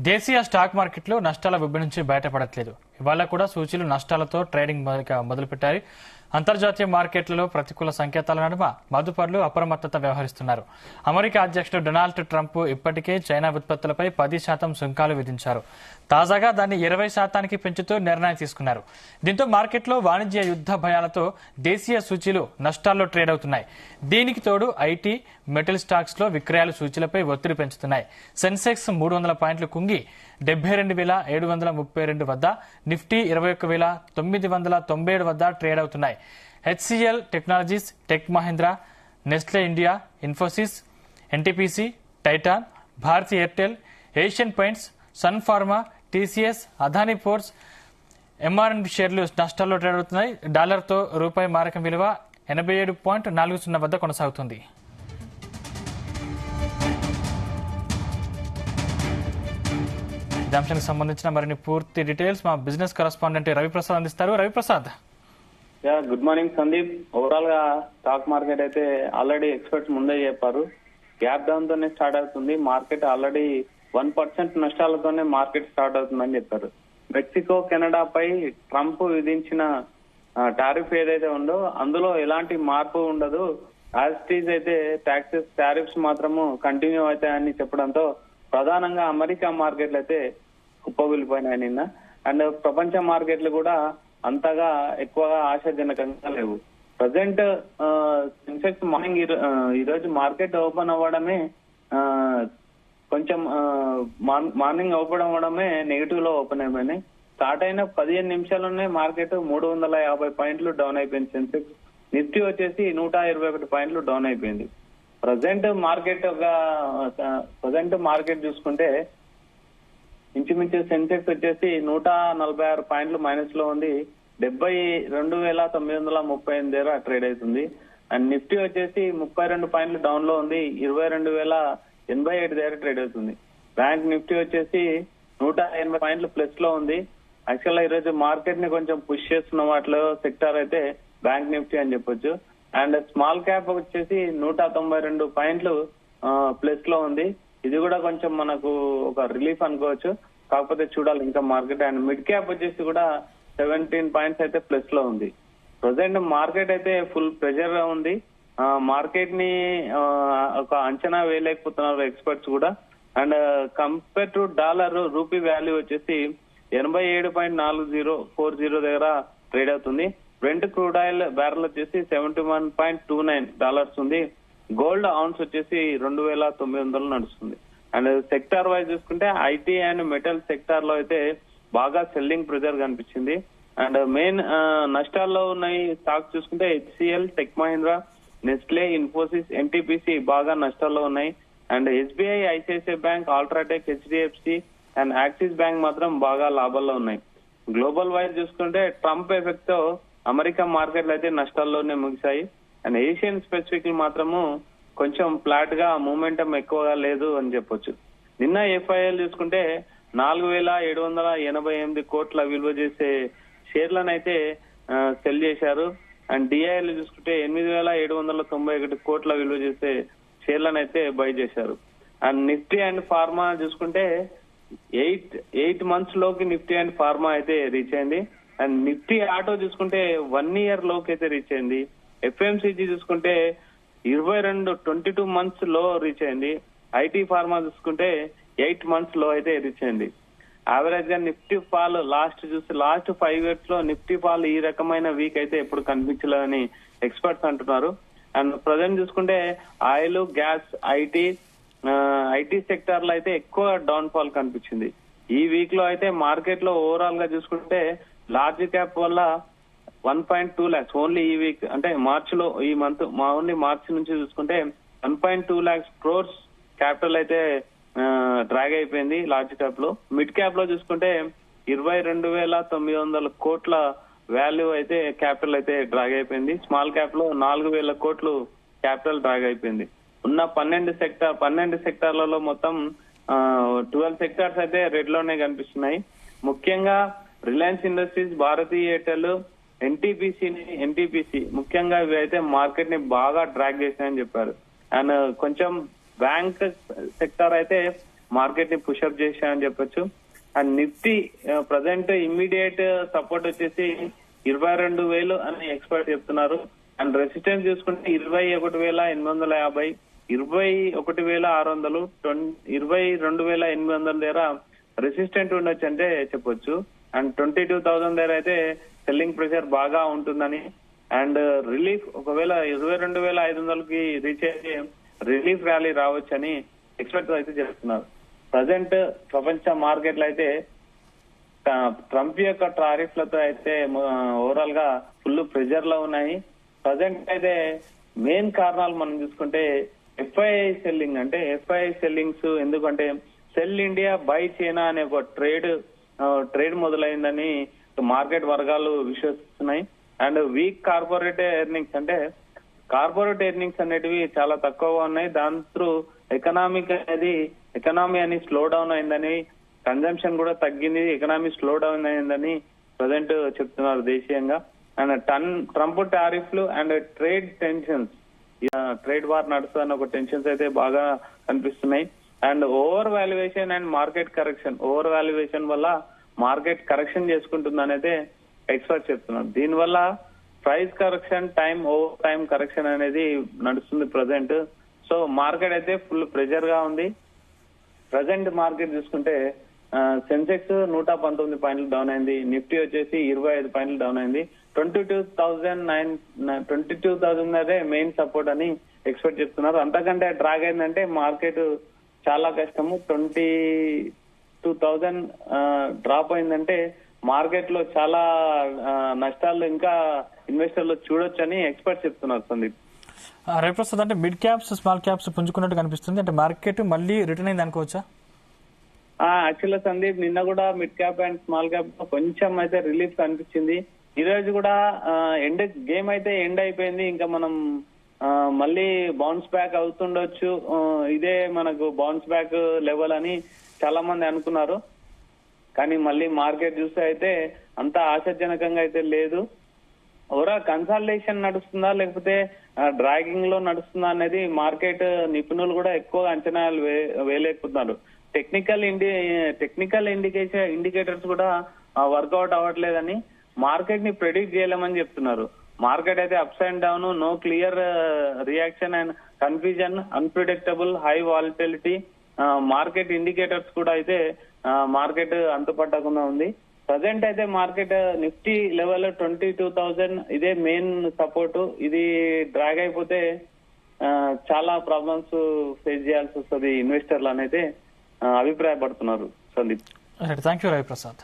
దేశీయ స్టాక్ మార్కెట్లు నష్టాల ఉబ్బి నుంచి బయటపడట్లేదు. ఇవాళ కూడా సూచీలు నష్టాలతో ట్రేడింగ్ మొదలుపెట్టాయి. అంతర్జాతీయ మార్కెట్లలో ప్రతికూల సంకేతాల నడుమ మదుపర్లు అప్రమత్తత వ్యవహరిస్తున్నారు. అమెరికా అధ్యక్షుడు డొనాల్డ్ ట్రంప్ ఇప్పటికే చైనా ఉత్పత్తులపై 10% సుంకాలు విధించారు. తాజాగా దాన్ని 20% పెంచుతూ నిర్ణయం తీసుకున్నారు. దీంతో మార్కెట్లో వాణిజ్య యుద్ధ భయాలతో దేశీయ సూచీలు నష్టాల్లో ట్రేడ్ అవుతున్నాయి. దీనికి తోడు ఐటీ, మెటల్ స్టాక్స్ లో విక్రయాలు సూచీలపై ఒత్తిడి పెంచుతున్నాయి. సెన్సెక్స్ 300 పాయింట్లు కుంగి 72,732 వద్ద, నిఫ్టీ 21,997 వద్ద ట్రేడ్ అవుతున్నాయి. HCL Technologies, Tech Mahindra, Nestle India, Infosys, NTPC, Titan, Bharti Airtel, Asian Paints, Sun Pharma, TCS, Adani Ports, MRN షేర్లు నష్టాల్లో ట్రేడ్ అవుతున్నాయి. డాలర్తో రూపాయి మారకం విలువ 87.40 వద్ద కొనసాగుతుంది. అంశానికి సంబంధించిన మరిన్ని పూర్తి డీటెయిల్స్ మా బిజినెస్ కరెస్పాండెంట్ రవిప్రసాద్ అందిస్తారు. Ravi Prasad. Good morning Sandeep. Overall గా స్టాక్ మార్కెట్ అయితే ఆల్రెడీ ఎక్స్పర్ట్స్ ముందే చెప్పారు, గ్యాప్ డౌన్ తోనే స్టార్ట్ అవుతుంది. మార్కెట్ ఆల్రెడీ 1% నష్టాలతోనే మార్కెట్ స్టార్ట్ అవుతుందని చెప్పారు. మెక్సికో, కెనడా పై ట్రంప్ విధించిన టారిఫ్ ఏదైతే ఉందో అందులో ఎలాంటి మార్పు ఉండదు, యాజ్ ఇట్ ఈజ్ అయితే టారిఫ్స్ మాత్రము కంటిన్యూ అవుతాయని చెప్పడంతో ప్రధానంగా అమెరికా మార్కెట్లు అయితే కుప్పగూలిపోయినాయి నిన్న. అండ్ ప్రపంచ మార్కెట్లు కూడా అంతగా ఎక్కువగా ఆశాజనకంగా లేవు. ప్రజెంట్ సెన్సెక్స్ ఈ రోజు మార్కెట్ ఓపెన్ అవ్వడమే కొంచెం మార్నింగ్ ఓపెన్ అవ్వడమే నెగిటివ్ లో ఓపెన్ అయిపోయినాయి. స్టార్ట్ అయిన 15 నిమిషాల్లోనే మార్కెట్ 350 పాయింట్లు డౌన్ అయిపోయింది. సెన్సెక్స్, నిఫ్టీ వచ్చేసి 121 పాయింట్లు డౌన్ అయిపోయింది. ప్రజెంట్ మార్కెట్ చూసుకుంటే ఇంచుమించు సెన్సెక్స్ వచ్చేసి 146 పాయింట్లు మైనస్ లో ఉంది, 72,938 దగ్గర ట్రేడ్ అవుతుంది. అండ్ నిఫ్టీ వచ్చేసి 32 పాయింట్లు డౌన్ లో ఉంది, 22,087 దగ్గర ట్రేడ్ అవుతుంది. బ్యాంక్ నిఫ్టీ వచ్చేసి 180 పాయింట్లు ప్లస్ లో ఉంది. యాక్చువల్ గా ఈరోజు మార్కెట్ ని కొంచెం పుష్ చేస్తున్న వాటిలో సెక్టార్ అయితే బ్యాంక్ నిఫ్టీ అని చెప్పొచ్చు. అండ్ స్మాల్ క్యాప్ వచ్చేసి 192 పాయింట్లు ప్లస్ లో ఉంది. ఇది కూడా కొంచెం మనకు ఒక రిలీఫ్ అనుకోవచ్చు, కాకపోతే చూడాలి ఇంకా మార్కెట్. అండ్ మిడ్ క్యాప్ వచ్చేసి కూడా 17 పాయింట్స్ అయితే ప్లస్ లో ఉంది. ప్రజెంట్ మార్కెట్ అయితే ఫుల్ ప్రెషర్ గా ఉంది. మార్కెట్ ని ఒక అంచనా వేయలేకపోతున్నారు ఎక్స్పర్ట్స్ కూడా. And compare to dollar, rupee value వచ్చేసి 87.4040 దగ్గర ట్రేడ్ అవుతుంది. బ్రెంట్ క్రూడ్ ఆయిల్ బ్యారెల్ వచ్చేసి $71.29 ఉంది. గోల్డ్ ఔన్స్ వచ్చేసి 2,900 నడుస్తుంది. అండ్ సెక్టార్ వైజ్ చూసుకుంటే ఐటీ అండ్ మెటల్ సెక్టార్ లో అయితే బాగా సెల్లింగ్ ప్రెజర్ కనిపించింది. అండ్ మెయిన్ నష్టాల్లో ఉన్నాయి స్టాక్స్ చూసుకుంటే HCl, tech Mahindra, Nestle, Infosys, NTPC బాగా నష్టాల్లో ఉన్నాయి. And SBI, ICICI bank, UltraTech, HDFC and axis bank మాత్రం బాగా లాభాల్లో ఉన్నాయి. గ్లోబల్ వైజ్ చూసుకుంటే ట్రంప్ ఎఫెక్ట్ తో అమెరికా మార్కెట్లు అయితే నష్టాల్లోనే ముగిశాయి. అండ్ ఏషియన్ స్పెసిఫిక్ మాత్రము కొంచెం ఫ్లాట్ గా మూమెంటం ఎక్కువగా లేదు అని చెప్పొచ్చు. నిన్న ఎఫ్ఐఎల్ చూసుకుంటే 4,788 కోట్ల విలువ చేసే షేర్లను అయితే సెల్ చేశారు. అండ్ డిఐఎల్ చూసుకుంటే 8,791 కోట్ల విలువ చేసే షేర్లను అయితే బై చేశారు. అండ్ నిఫ్టీ అండ్ ఫార్మా చూసుకుంటే 8 మంత్స్ లోకి నిఫ్టీ అండ్ ఫార్మా అయితే రీచ్ అయింది. అండ్ నిఫ్టీ ఆటో చూసుకుంటే 1 ఇయర్ లోకి అయితే రీచ్ అయింది. ఎఫ్ఎంసీజీ చూసుకుంటే 22 మంత్స్ లో రీచ్ అయింది. ఐటీ ఫార్మా చూసుకుంటే 8 మంత్స్ లో అయితే రీచ్ అయింది. యావరేజ్ గా నిఫ్టీ ఫాల్ లాస్ట్ 5 ఇయర్స్ లో నిఫ్టీ ఫాల్ ఈ రకమైన వీక్ అయితే ఎప్పుడు కనిపించలేదని ఎక్స్పర్ట్స్ అంటున్నారు. అండ్ ప్రజెంట్ చూసుకుంటే ఆయిల్, గ్యాస్, ఐటీ సెక్టార్ లో అయితే ఎక్కువ డౌన్ ఫాల్ కనిపించింది. ఈ వీక్ లో అయితే మార్కెట్ లో ఓవరాల్ గా చూసుకుంటే లార్జ్ క్యాప్ వల్ల 1.2 lakhs ఓన్లీ ఈ వీక్, అంటే మార్చ్ లో, ఈ మంత్ ఓన్లీ మార్చ్ నుంచి చూసుకుంటే 1.2 lakhs crores క్యాపిటల్ అయితే డ్రాగ్ అయిపోయింది లార్జ్ క్యాప్ లో. మిడ్ క్యాప్ లో చూసుకుంటే 22,900 కోట్ల వాల్యూ అయితే క్యాపిటల్ అయితే డ్రాగ్ అయిపోయింది. స్మాల్ క్యాప్ లో 4,000 కోట్లు క్యాపిటల్ డ్రాగ్ అయిపోయింది. ఉన్న 12 సెక్టార్లలో మొత్తం 12 సెక్టార్స్ అయితే రెడ్ లోనే కనిపిస్తున్నాయి. ముఖ్యంగా Reliance Industries, Bharti Airtel, NTPC ముఖ్యంగా ఇవి అయితే మార్కెట్ ని బాగా డ్రాగ్ చేశాయని చెప్పారు. అండ్ కొంచెం బ్యాంక్ సెక్టార్ అయితే మార్కెట్ ని పుషప్ చేశాయని చెప్పొచ్చు. And Nifty present immediate support వచ్చేసి 22,000 అని ఎక్స్పర్ట్ చెప్తున్నారు. అండ్ రెసిస్టెన్స్ చూసుకుంటే 21,850, 21,600, 22,800 దగ్గర రెసిస్టెంట్ ఉండొచ్చు అంటే చెప్పొచ్చు. అండ్ 22,000 దగ్గర అయితే సెల్లింగ్ ప్రెషర్ బాగా ఉంటుందని, అండ్ రిలీఫ్ ఒకవేళ 22,500కి రీచ్ అయితే రిలీఫ్ ర్యాలీ రావచ్చని ఎక్స్పర్ట్స్ అయితే చెప్తున్నారు. ప్రజెంట్ ప్రపంచ మార్కెట్లు అయితే ట్రంప్ యొక్క టారిఫ్లతో అయితే ఓవరాల్ గా ఫుల్ ప్రెషర్ లో ఉన్నాయి. ప్రజెంట్ అయితే మెయిన్ కారణాలు మనం చూసుకుంటే ఎఫ్ఐఐ సెల్లింగ్, అంటే ఎఫ్ఐఐ సెల్లింగ్స్ ఎందుకంటే సెల్ ఇండియా బై చైనా అనే ఒక ట్రేడ్ మొదలైందని మార్కెట్ వర్గాలు విశ్వసిస్తున్నాయి. అండ్ వీక్ కార్పొరేట్ ఎర్నింగ్స్, అంటే కార్పొరేట్ ఎర్నింగ్స్ అనేటివి చాలా తక్కువగా ఉన్నాయి. దాంతో ఎకనామీ అని స్లో డౌన్ అయిందని, కన్జంప్షన్ కూడా తగ్గింది, ఎకనామీ స్లో డౌన్ అయిందని ప్రజెంట్ చెప్తున్నారు దేశీయంగా. అండ్ ట్రంప్ టారిఫ్లు and trade tensions, trade war నడుస్తున్న ఒక టెన్షన్స్ అయితే బాగా కనిపిస్తున్నాయి. And overvaluation and market correction, overvaluation వల్ల మార్కెట్ కరెక్షన్ చేసుకుంటుందని అయితే ఎక్స్పర్ట్ చెప్తున్నారు. దీనివల్ల price correction over time correction అనేది నడుస్తుంది ప్రజెంట్. సో మార్కెట్ అయితే ఫుల్ ప్రెషర్ గా ఉంది. ప్రజెంట్ మార్కెట్ చూసుకుంటే సెన్సెక్స్ 119 పాయింట్లు డౌన్ అయింది, నిఫ్టీ వచ్చేసి 25 పాయింట్లు డౌన్ అయింది. 22,000 అదే మెయిన్ సపోర్ట్ అని ఎక్స్పెక్ట్ చేస్తున్నారు. అంతకంటే డ్రాగ్ అయిందంటే మార్కెట్ చాలా కష్టము. 22,000 డ్రాప్ అయిందంటే మార్కెట్ లో చాలా నష్టాలు ఇంకా ఇన్వెస్టర్లు చూడొచ్చని ఎక్స్పర్ట్ చెప్తున్నారు సందీప్. రేపు అంటే మిడ్ క్యాప్స్ స్మాల్ క్యాప్స్ పుంజుకున్నట్టు కనిపిస్తుంది, అంటే మార్కెట్ మళ్ళీ రిటర్న్ అయింది అనుకోవచ్చా? యాక్చువల్గా సందీప్ నిన్న కూడా mid cap and small cap కొంచెం అయితే రిలీఫ్ కనిపించింది. ఈ రోజు కూడా గేమ్ అయితే ఎండ్ అయిపోయింది. ఇంకా మనం మళ్ళీ బౌన్స్ బ్యాక్ అవుతుండొచ్చు, ఇదే మనకు బౌన్స్ బ్యాక్ లెవెల్ అని చాలా మంది అనుకున్నారు. కానీ మళ్ళీ మార్కెట్ చూస్తే అయితే అంత ఆశాజనకంగా అయితే లేదు. ఓవరాల్ కన్సాలిడేషన్ నడుస్తుందా లేకపోతే డ్రాగింగ్ లో నడుస్తుందా అనేది మార్కెట్ నిపుణులు కూడా ఎక్కువ అంచనాలు వేయలేకపోతున్నారు. టెక్నికల్ ఇండికేటర్స్ కూడా వర్కౌట్ అవ్వట్లేదని మార్కెట్ ని ప్రెడిక్ట్ చేయలేమని చెప్తున్నారు. మార్కెట్ అయితే ups and down, no clear reaction and confusion, unpredictable, high volatility. Market indicators కూడా అయితే మార్కెట్ అంతుపట్టకుండా ఉంది. ప్రజెంట్ అయితే మార్కెట్ నిఫ్టీ లెవెల్ 22,000 ఇదే మెయిన్ సపోర్ట్. ఇది డ్రాగ్ అయిపోతే చాలా ప్రాబ్లమ్స్ ఫేస్ చేయాల్సి వస్తుంది ఇన్వెస్టర్లు అనేది అభిప్రాయపడుతున్నారు సందీప్. Thank you Ravi Prasad.